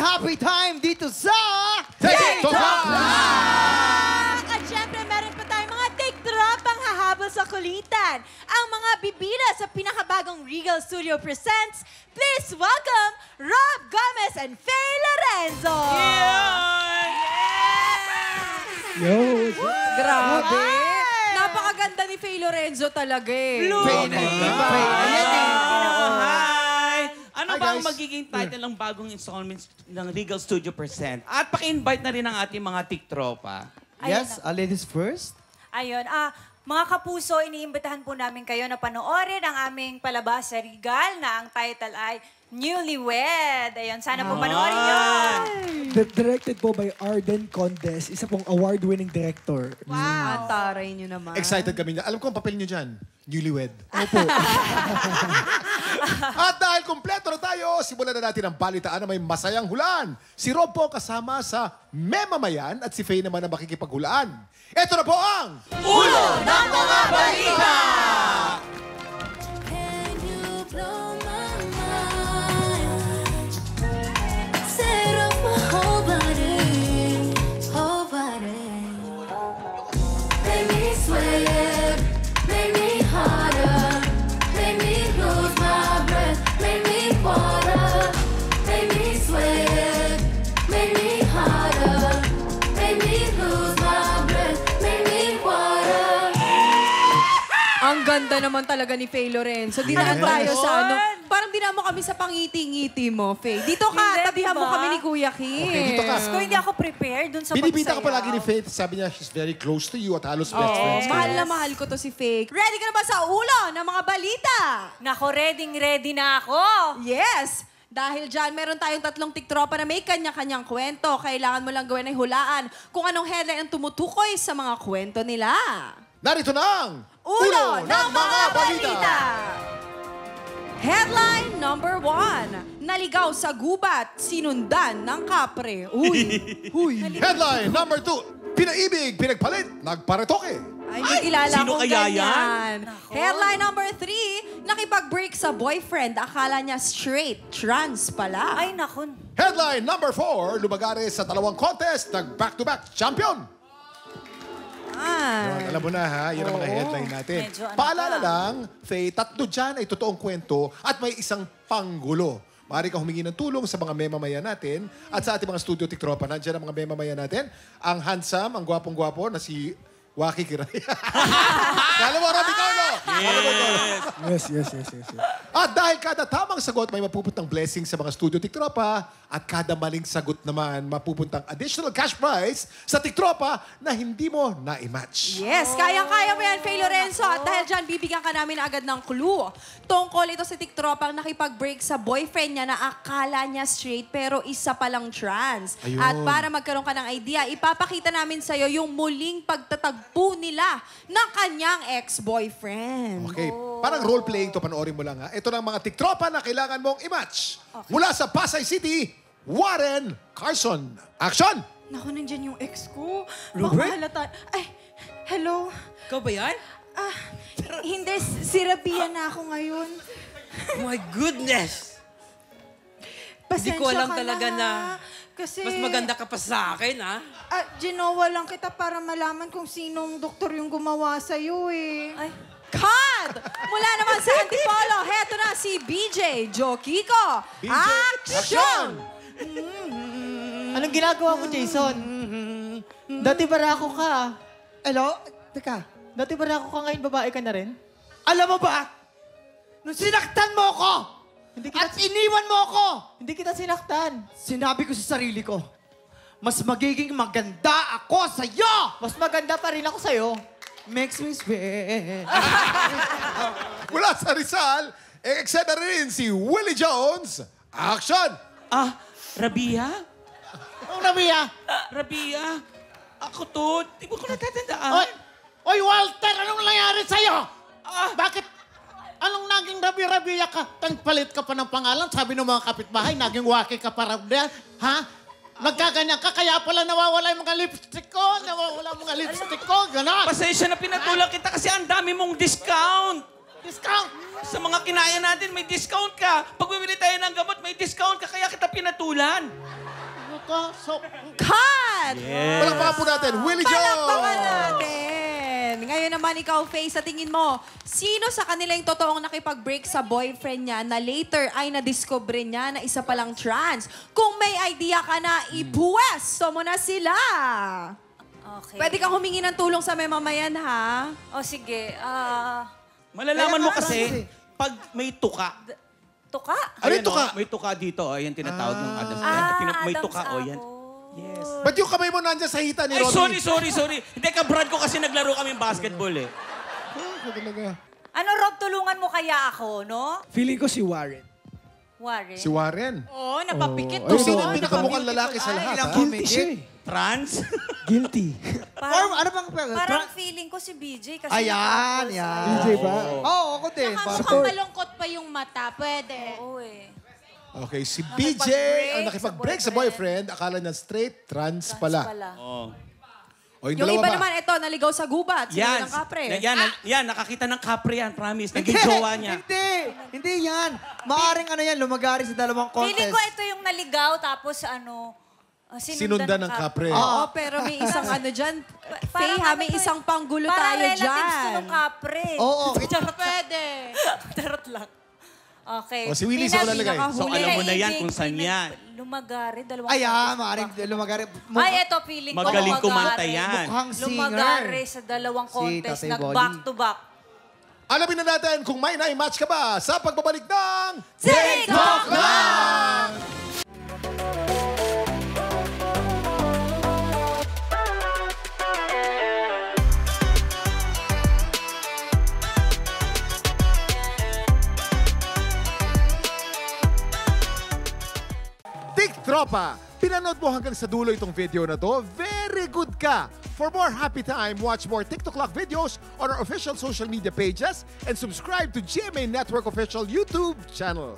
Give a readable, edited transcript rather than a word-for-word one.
happy time dito sa... TikTok! At syempre, meron pa tayong mga TikTok hahabol sa kulitan. Ang mga bibida sa pinakabagong Regal Studio presents, please welcome Rob Gomez and Faye Lorenzo! Yo! Grabe! Napakaganda ni Faye Lorenzo talaga eh. Faye na Hi! Ano Hi, ba ang guys. magiging title ng bagong installment ng Regal Studio Present? At paki-invite na rin ang ating mga tiktropa. Yes, ladies first. Ayun, mga kapuso, iniimbitahan po namin kayo na panoorin ang aming palabas sa Regal na ang title ay Newlywed. Ayun, sana po panoorin nyo. Directed po by Arden Condes, isa pong award-winning director. Wow! Taray niyo naman. Excited kami na. Alam ko ang papel niyo dyan. Newlywed. Opo. At dahil kumpleto na tayo, simulan na natin ang balitaan na may masayang hulaan. Si Rob po kasama sa Memamayan at si Faye naman ang makikipaghulaan. Ito na po ang... Ulo ng mga balita! Can you blow my mind? Set off my whole body, whole body. Make me sweat, make me harder, make me lose my breath, make me water, make me sweat, make me harder, make me lose my breath, make me water. Ang ganda naman talaga ni Faye Lorenzo. Dinaan tayo sa ano. Parang dinaan mo kami sa pangiti-ngiti mo, Faye. Dito ka, Hindi, tabihan mo diba? kami ni Kuya Kim. Okay, dito ka. Kung hindi ako prepared dun sa Binibita ka pagsayaw. palagi ni Faith. Sabi niya, she's very close to you at halos best friends kayo. Mahal na mahal ko to si Faye. Ready ka na ba sa ulo ng mga balita? Nako, ready na ako. Yes! Dahil dyan, meron tayong tatlong tiktropa na may kanya-kanyang kwento. Kailangan mo lang gawin ay hulaan kung anong headline ang tumutukoy sa mga kwento nila. Narito na ang... Ulo ng mga balita! Headline number 1. Naligaw sa gubat, sinundan ng kapre. Uy! Uy! Headline number 2. Pinaibig, pinagpalit, nagparetoke. Ay, may kilala sino kong kaya ganyan. Headline number 3. Nakipag-break sa boyfriend. Akala niya straight. Trans pala. Ay, nako. Headline number 4. Lumagare sa dalawang contest, nag-back-to-back champion. Yun, alam mo na ha, yan ang mga headline natin. Medyo ano Paalala pa. lang, Faye, tatlo dyan ay totoong kwento at may isang panggulo. Maaari kang humingi ng tulong sa mga memamayan natin at sa ating mga studio tiktropa. Nandiyan ang mga memamayan natin. Ang handsome, ang gwapong-gwapo na si Waki Kiray. Kala mo, Rob, ikaw, no? Yes. At dahil kada tamang sagot, may mapupuntang blessing sa mga studio tiktropa at kada maling sagot naman, mapupuntang additional cash prize sa tiktropa na hindi mo na-match. Yes, kayang-kaya mo yan, Faye Lorenzo. At dahil dyan, bibigyan ka namin agad ng clue. Tungkol ito sa tiktropang nakipag-break sa boyfriend niya na akala niya straight pero isa palang trans. Ayun. At para magkaroon ka ng idea, ipapakita namin sa'yo yung muling pagtatagpo nila ng kanyang ex-boyfriend. Okay, parang role-playing to, panoorin mo lang ha. Ito ng mga tiktropa na kailangan mong i-match. Mula sa Pasay City, Warren Carson. Action! Naku, nandyan yung ex ko. Robert? Baka halata. Ay, hello? Ikaw ba yan? Hindi, si Rabia na ako ngayon. My goodness! Pasensya Hindi ko alam ka talaga na Kasi, mas maganda ka pa sa akin, ha? ginawa lang kita para malaman kung sinong doktor yung gumawa sa'yo eh. Ay, Cut! Mula naman sa Antipolo, heto na si BJ Joe Kiko. BJ, Action! Anong ginagawa mo, Jason? Dati barako ka. Hello? Teka, dati barako ka ngayon, babae ka na rin? Alam mo ba? Nung sinaktan mo ako! At iniwan mo ako! Hindi kita sinaktan. Sinabi ko sa sarili ko, mas magiging maganda ako sa'yo! Mas maganda pa rin ako sa'yo. Makes me sweat. Mula sa Rizal, eksena rin si Willie Jones. Action! Rabia? Anong nabiya? Rabia? Ako to, di mo ko natatandaan. Oy, Walter, anong nangyari sa'yo? Bakit? Anong naging rabi-rabiya ka? Tangpalit ka pa ng pangalan. Sabi ng mga kapitbahay, naging waki ka para din. Ha? Nagkaganyan ka, kaya pala nawawala yung mga lipstick ko. Nawawala yung mga lipstick ko. Ganon. Pasensya na pinatulang kita kasi ang dami mong discount. Discount. Sa mga kinaya natin, may discount ka. Pag bumili tayo ng gamot, may discount ka. Kaya kita pinatulan. Cut! Palakpakan po natin, Willie Palakpakan Joe! natin. Ngayon naman ikaw, Faye, sa tingin mo, sino sa kanila yung totoong nakipag-break sa boyfriend niya na later ay nadiscover niya na isa palang trans? Kung may idea ka na, ipuwesto mo na sila. Okay. Pwede kang humingi ng tulong sa mamamayan, ha? O sige, Malalaman mo kasi pag may tuka. tuka? Ano yung Ayan, tuka? oh, may tuka dito. Oh, yan tinatawag ng Adam's apple. May Adam's tuka, oh, yan. apple. Yes. Ba't yung kamay mo nandyan sa hita ni Ay, Robbie? sorry. Hindi, kabrad ko kasi naglaro kami basketball eh. Talaga. Ano, Rob, tulungan mo kaya ako, no? Feeling ko si Warren. Warren. Si Warren. Oo, napapikit Kung Ay, sino oo, ang pinakamukhang lalaki sa lahat, ha? Guilty siya eh. Trans? Guilty. Parang, Ano bang parang feeling ko si BJ kasi... Ayan, nakapos yan. DJ ba? Oo, ako din. Mukhang malungkot pa yung mata. Pwede. Oo eh. Okay, si BJ ang nakipag-break sa boyfriend. Akala niya straight, trans pala. Oh. O, yung Yung dalawa iba ba? naman, ito, naligaw sa gubat. Sino ng kapre? Yan, nakakita ng kapre yan, promise. Naging jowa niya. Hindi yan. Maaring ano yan, lumagari sa dalawang Feeling contest. ko ito yung naligaw tapos Sinundan ng kapre. Oo, pero may isang ano dyan. Faye, ha, may isang panggulo parang tayo relatives to dyan. nung kapre. Oo. Charot lang. Pwede. Charot lang. Okay. O, si Willie sa lalagay. So, alam mo na yan kung saan yan. Lumagari, dalawang Ayan, contest maaring ba? lumagari. Ay, eto, feeling ko Magaling lumagari. kumanta yan. Mukhang singer. Lumagari sa dalawang Si contest, Tatay nag-back-to-back. Alamin na natin kung may na-match ka ba sa pagbabalik ng... TikTok lang! Tropa, pinanood mo hanggang sa dulo itong video na to, very good ka! For more happy time, watch more TikTok Lock videos on our official social media pages and subscribe to GMA Network official YouTube channel.